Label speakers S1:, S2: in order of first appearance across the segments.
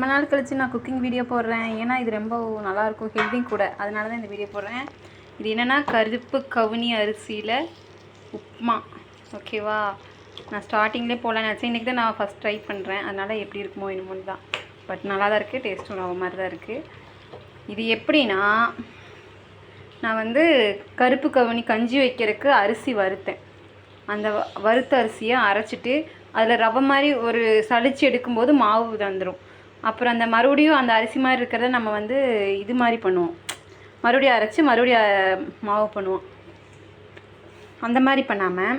S1: ரொம்ப நாள் கழிச்சு நான் குக்கிங் வீடியோ போடுறேன். ஏன்னா இது ரொம்ப நல்லாயிருக்கும், ஹெல்தியும் கூட. அதனால தான் இந்த வீடியோ போடுறேன். இது என்னென்னா கருப்பு கவுனி அரிசியில் உப்புமா. ஓகேவா? நான் ஸ்டார்டிங்லேயே போடலான்னு நினச்சேன். இன்றைக்கி தான் நான் ஃபஸ்ட் ட்ரை பண்ணுறேன். அதனால் எப்படி இருக்குமோ என்னமோன்னு தான். பட் நல்லா தான் இருக்குது, டேஸ்ட்டும் நல்ல மாதிரி தான் இருக்குது. இது எப்படின்னா, நான் வந்து கருப்பு கவுனி கஞ்சி வைக்கிறதுக்கு அரிசி வறுத்தேன். அந்த வறுத்த அரிசியை அரைச்சிட்டு அதில் ரவை மாதிரி ஒரு சளிச்சு எடுக்கும்போது மாவு வந்துடும். அப்புறம் அந்த மறுபடியும் அந்த அரிசி மாதிரி இருக்கிறத நம்ம வந்து இது மாதிரி பண்ணுவோம், மறுபடியும் அரைச்சி மறுபடியும் மாவு பண்ணுவோம். அந்த மாதிரி பண்ணாமல்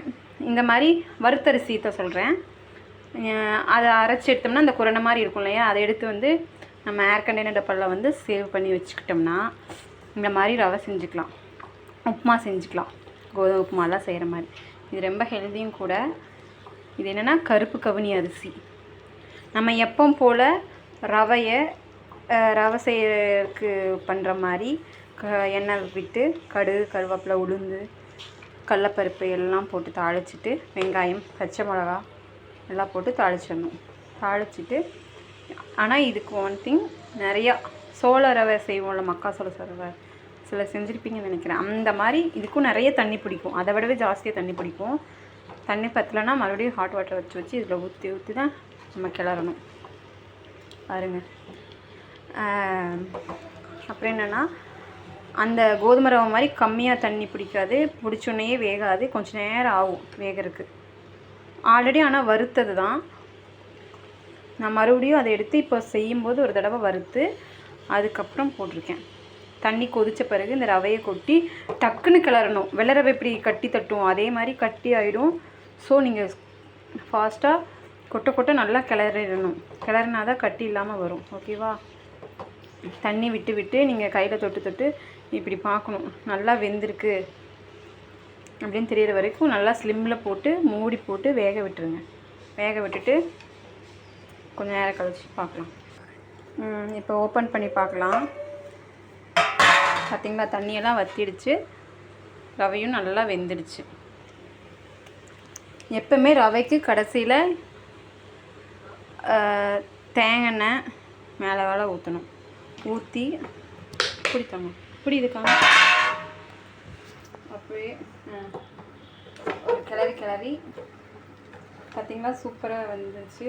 S1: இந்த மாதிரி வறுத்தரிசி தான் சொல்கிறேன். அதை அரைச்சி எடுத்தோம்னா அந்த குரணை மாதிரி இருக்கும் இல்லையா, அதை எடுத்து வந்து நம்ம ஏர் கண்டெய்னர் டப்பாவில் வந்து சேவ் பண்ணி வச்சுக்கிட்டோம்னா இந்த மாதிரி ரவை செஞ்சுக்கலாம், உப்புமா செஞ்சுக்கலாம், கோதுமை உப்புமாலாம் செய்கிற மாதிரி. இது ரொம்ப ஹெல்தியும் கூட. இது என்னென்னா கருப்பு கவுனி அரிசி. நம்ம எப்பவும் போல் ரவை செய்யறதுக்கு பண்ணுற மாதிரி எண்ணெய் விட்டு கடுகு, கருவேப்பிலை, உளுந்து, கடலப்பருப்பு எல்லாம் போட்டு தாளிச்சிட்டு, வெங்காயம், பச்சை மிளகா எல்லாம் போட்டு தாளிச்சிடணும். தாளிச்சிட்டு ஆனால் இதுக்கு ஒன் திங், நிறையா சோள ரவை செய்வோம்ல, மக்காசோள ரவை சில செஞ்சுருப்பீங்கன்னு நினைக்கிறேன். அந்த மாதிரி இதுக்கும் நிறைய தண்ணி பிடிக்கும், அதை விடவே ஜாஸ்தியாக தண்ணி பிடிக்கும். தண்ணி பற்றலைன்னா மறுபடியும் ஹாட் வாட்டர் வச்சு இதில் ஊற்றி தான் நம்ம கிளறணும். பாருங்க. அப்புறம் என்னென்னா, அந்த கோதுமை ரவை மாதிரி கம்மியாக தண்ணி பிடிக்காது, பிடிச்சோன்னே வேகாது, கொஞ்சம் நேரம் ஆகும் வேகிறதுக்கு. ஆல்ரெடி ஆனால் வறுத்தது தான். நான் மறுபடியும் அதை எடுத்து இப்போ செய்யும்போது ஒரு தடவை வறுத்து அதுக்கப்புறம் போட்டிருக்கேன். தண்ணி கொதித்த பிறகு இந்த ரவையை கொட்டி டக்குன்னு கிளறணும். வெள்ளை ரவை இப்படி கட்டி தட்டும், அதே மாதிரி கட்டி ஆகிடும். ஸோ நீங்கள் ஃபாஸ்ட்டாக கொட்டை நல்லா கிளறிடணும். கிளறினா தான் கட்டி இல்லாமல் வரும். ஓகேவா? தண்ணி விட்டு நீங்கள் கையில் தொட்டு இப்படி பார்க்கணும், நல்லா வெந்திருக்கு அப்படின்னு தெரியிற வரைக்கும் நல்லா ஸ்லிம்மில் போட்டு மூடி போட்டு வேக விட்டுருங்க. வேக விட்டுட்டு கொஞ்சம் நேரம் கழிச்சு பார்க்கலாம். இப்போ ஓப்பன் பண்ணி பார்க்கலாம். பார்த்திங்களா, தண்ணியெல்லாம் வற்றிடுச்சு, ரவையும் நல்லா வெந்துடுச்சு. எப்பவுமே ரவைக்கு கடைசியில் தேங்காய் எண்ணெய் மேலே ஊற்றணும். ஊற்றி பிடித்தாங்க பிடிதுக்காங்க அப்படியே ஒரு கிளறி பார்த்திங்களா, சூப்பராக வந்துச்சு.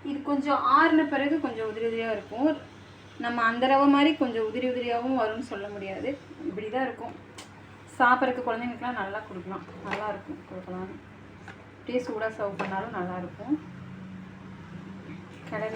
S1: இது கொஞ்சம் ஆறின பிறகு கொஞ்சம் உதிரியாக இருக்கும். நம்ம அந்த ரவை மாதிரி கொஞ்சம் உதிரியாகவும் வரும்னு சொல்ல முடியாது, இப்படி தான் இருக்கும். சாப்பிட்றதுக்கு குழந்தைங்களுக்குலாம் நல்லா கொடுக்கலாம், நல்லாயிருக்கும் கொடுக்கலாம். அப்படியே சூடாக சர்வ் பண்ணாலும் நல்லாயிருக்கும். கிளறி